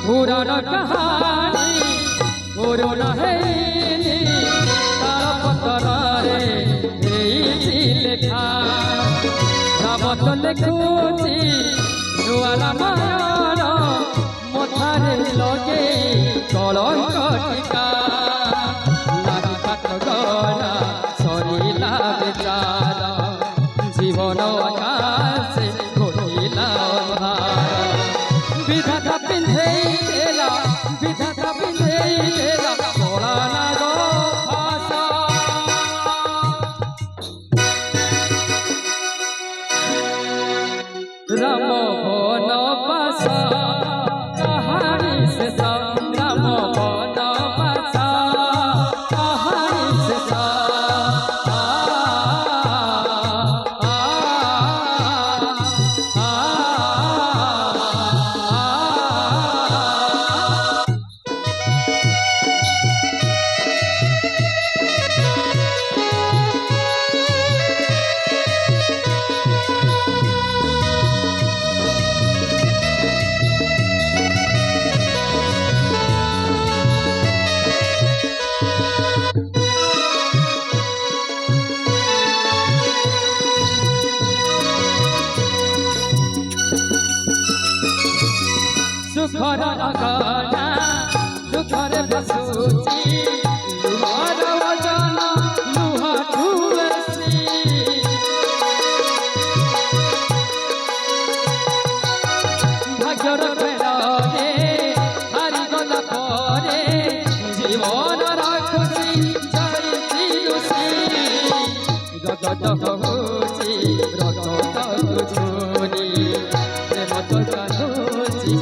पुराण कहानी पुराण हेनी तालपत्रे लेखा रामत लेखुची नुआ रामायण मथारे लगे कलंक टीका नारी काटगड़ा सरिला बेचार जीवन आकाशे घोटिला विधाता पिंधे देला विधाता पिंधे देला कला नाग भाषा राम बनवास कहानी से राम बनवास कहानी से सुखर अगना सुखर बसुची लुहार वजन लुहा ठुलसी भाग्यर फेरे हारी गला परे जीवन राखुची जाइती लुसी रगत होची रगत छुरी प्रेम तो चालुची